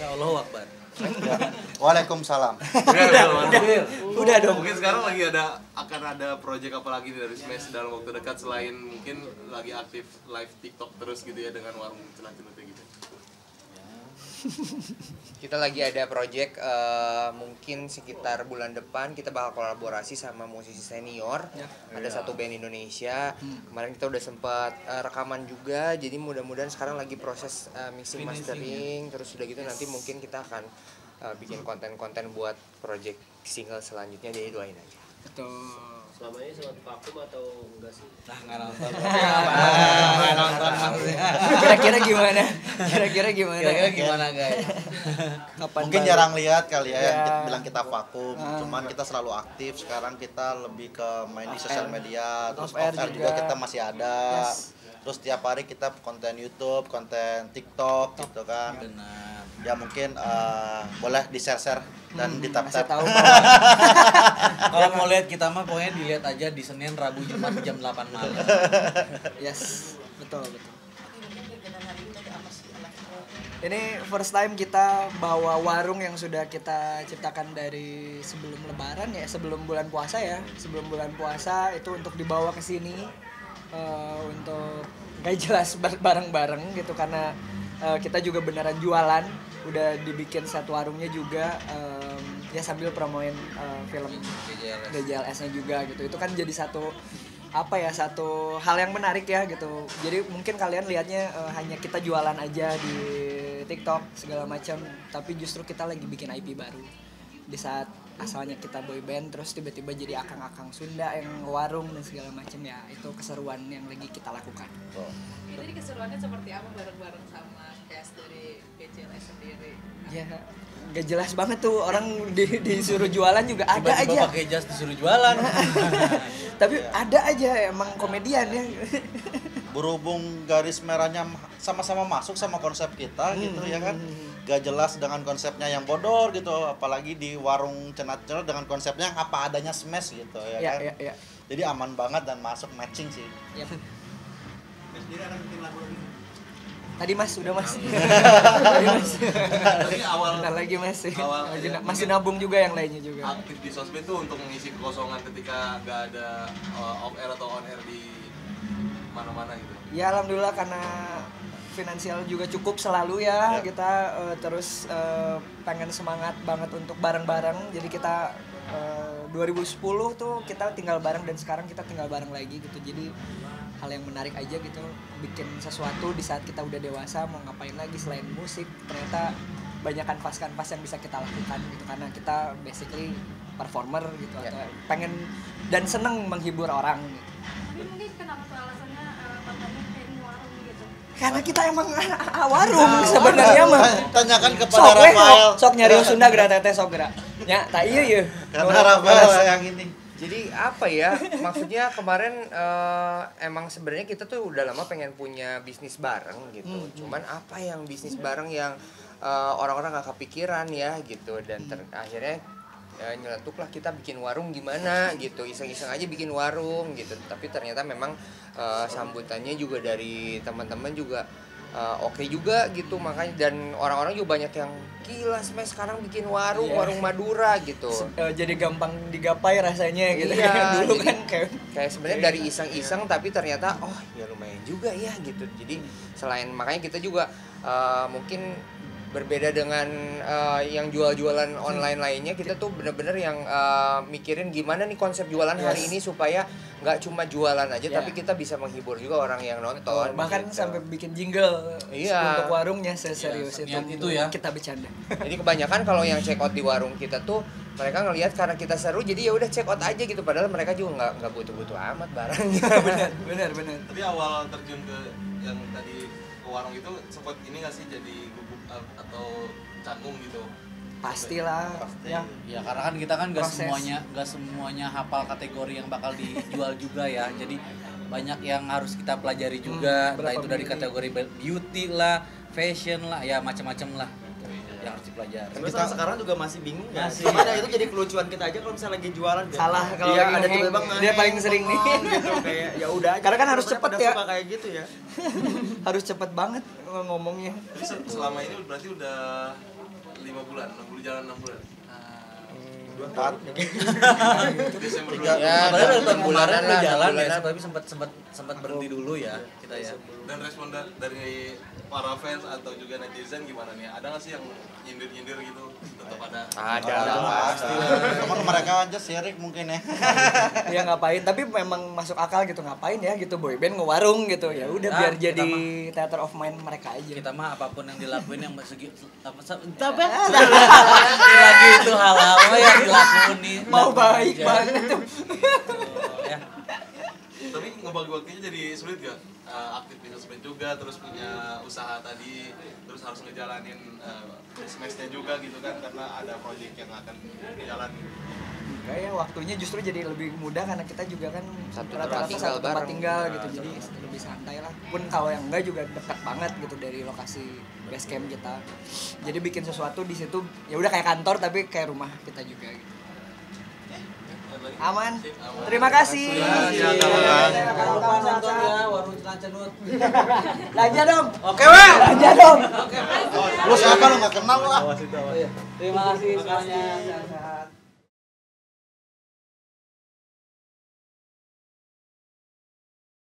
Allahu Akbar. Waalaikumsalam. Udah dong. Mungkin sekarang akan ada project apa lagi dari Smash dalam waktu dekat selain mungkin lagi aktif live TikTok terus gitu ya dengan warung cenat-cenatnya gitu. Kita lagi ada project mungkin sekitar bulan depan kita bakal kolaborasi sama musisi senior. Ada satu band Indonesia. Kemarin kita udah sempat rekaman juga. Jadi mudah-mudahan sekarang lagi proses mixing mastering. Terus udah gitu nanti mungkin kita akan bikin konten-konten buat project single selanjutnya. Jadi doain aja. Betul. Selama ini sempat vakum atau enggak sih? Nah, nggak nonton maksudnya. Kira-kira gimana? Kira-kira gimana guys? Mungkin jarang lihat kali ya yang bilang kita vakum. Cuman kita selalu aktif. Sekarang kita lebih ke main di sosial media. Terus off-air juga kita masih ada. Terus tiap hari kita konten YouTube, konten TikTok gitu kan. Benar. Ya mungkin boleh di-share dan di-tap-tap. Kalau mau lihat kita mah pokoknya dilihat aja di Senin, Rabu, Jumat jam 8 malam. Yes, betul. Ini first time kita bawa warung yang sudah kita ciptakan dari sebelum Lebaran ya, sebelum bulan puasa ya. Sebelum bulan puasa itu untuk dibawa ke sini untuk gak jelas bareng-bareng gitu karena kita juga beneran jualan, udah dibikin satu warungnya juga ya sambil promoin film DJLS-nya juga gitu. Itu kan jadi satu hal yang menarik ya gitu. Jadi mungkin kalian lihatnya hanya kita jualan aja di TikTok segala macam, tapi justru kita lagi bikin IP baru. Di saat asalnya kita boy band terus tiba-tiba jadi akang-akang Sunda yang warung dan segala macam ya, itu keseruan yang lagi kita lakukan. Jadi keseruannya seperti apa bareng-bareng sama cast dari DJLS sendiri? Ya gak jelas banget tuh, orang disuruh jualan juga ada Tiba-tiba aja. pakai jas disuruh jualan. Tapi ada aja emang komedian ya. Berhubung garis merahnya sama-sama masuk sama konsep kita gitu ya kan. Gak jelas dengan konsepnya yang bodor gitu, apalagi di warung cenat-cenat dengan konsepnya yang apa adanya Smash gitu ya kan. Iya. Jadi aman banget dan masuk matching sih. Yep. Sendiri akan bikin lagu lagi. Tadi Mas, udah Mas. Tapi Bentar lagi Mas. Masih nabung juga yang lainnya juga. Aktif di sosmed tuh untuk mengisi kekosongan ketika gak ada off air atau on air di mana-mana gitu. Ya alhamdulillah karena finansial juga cukup selalu ya. Kita terus pengen semangat banget untuk bareng-bareng. Jadi kita 2010 tuh kita tinggal bareng dan sekarang kita tinggal bareng lagi gitu. Jadi hal yang menarik aja gitu, bikin sesuatu di saat kita udah dewasa mau ngapain lagi selain musik. Ternyata banyak kanvas-kanvas yang bisa kita lakukan gitu karena kita basically performer gitu atau pengen dan seneng menghibur orang gitu. Tapi mungkin kenapa tuh alasannya partnernya pengen warung gitu? Karena kita emang warung sebenarnya mah. Tanyakan kepada Rafael. Sok nyari Sunda geura teteh sok geura. Nya, tah ieu. Karena Rafael yang ini. Jadi apa ya, maksudnya kemarin emang sebenarnya kita tuh udah lama pengen punya bisnis bareng gitu. Cuman apa yang bisnis bareng yang orang-orang gak kepikiran ya gitu. Dan akhirnya nyeletuklah kita bikin warung gimana gitu, iseng-iseng aja bikin warung gitu. Tapi ternyata memang sambutannya juga dari teman-teman juga oke juga gitu, makanya dan orang-orang juga banyak yang gila Smash sekarang bikin warung Madura gitu. Jadi gampang digapai rasanya gitu. Iya, Dulu jadi kan kayak sebenarnya dari iseng-iseng tapi ternyata oh ya lumayan juga ya gitu. Jadi selain makanya kita juga mungkin berbeda dengan yang jual-jualan online lainnya, kita tuh bener-bener yang mikirin gimana nih konsep jualan hari ini supaya nggak cuma jualan aja tapi kita bisa menghibur juga orang yang nonton. Bahkan gitu. sampai bikin jingle untuk warungnya serius itu ya. Kita bercanda. Jadi kebanyakan kalau yang check out di warung kita tuh mereka ngelihat karena kita seru jadi ya udah check out aja gitu, padahal mereka juga nggak butuh-butuh amat barangnya. benar. Tapi awal terjun ke yang tadi ke warung itu sempat ini nggak sih jadi gugup atau canggung gitu? Pastilah. Pasti. Ya karena kan kita kan gak semuanya hafal kategori yang bakal dijual juga ya. Jadi banyak yang harus kita pelajari juga, entah itu dari kategori beauty lah, fashion lah, ya macam-macam lah yang harus dipelajari. Sebenarnya sekarang juga masih bingung ya. Sebenarnya itu jadi kelucuan kita aja kalau misalnya lagi jualan. Salah kalau iya, lagi ada ngomong, tiba-tiba dia paling sering nih. Gitu kayak ya udah. Karena kan harus cepet ya. Suka kayak gitu ya. Harus cepet banget ngomongnya. Selama ini berarti udah 5 bulan, 6 bulan jalan 6 bulan. 4 Desember Ya, sebenarnya udah bulanan udah lah, jalan ya, bulanan. tapi sempat berhenti dulu ya kita ya. Dan respon dari para fans atau juga netizen gimana nih? Ada nggak sih yang nyindir gitu? Tetap ada. pasti. Teman mereka aja sirik mungkin ya. Ya ngapain, tapi memang masuk akal gitu, ngapain ya gitu boyband ngewarung gitu. Ya udah biar jadi theater of mind mereka aja. Kita mah apapun yang dilakuin yang segi apa lagi itu halal yang dilakuin nih Mau baik banget tuh. ya. Tapi ngebagi waktunya jadi sulit gak? Aktif di sosmed juga, terus punya usaha tadi, terus harus ngejalanin smash-nya juga gitu kan, karena ada project yang akan jalan. Kayak waktunya justru jadi lebih mudah karena kita juga kan Satu rata-rata tempat tinggal satu tempat bareng. tinggal gitu, jadi lebih santai lah. Pun kalau yang enggak juga dekat banget gitu dari lokasi base camp kita. Jadi bikin sesuatu di situ ya udah kayak kantor tapi kayak rumah kita juga gitu. Aman. Terima kasih. Jangan lupa nonton ya Warung Cilancenut. Belanja dong. Oke, Bang. Belanja dong. Lu siapa lu enggak kenal lu ah. Terima kasih semuanya.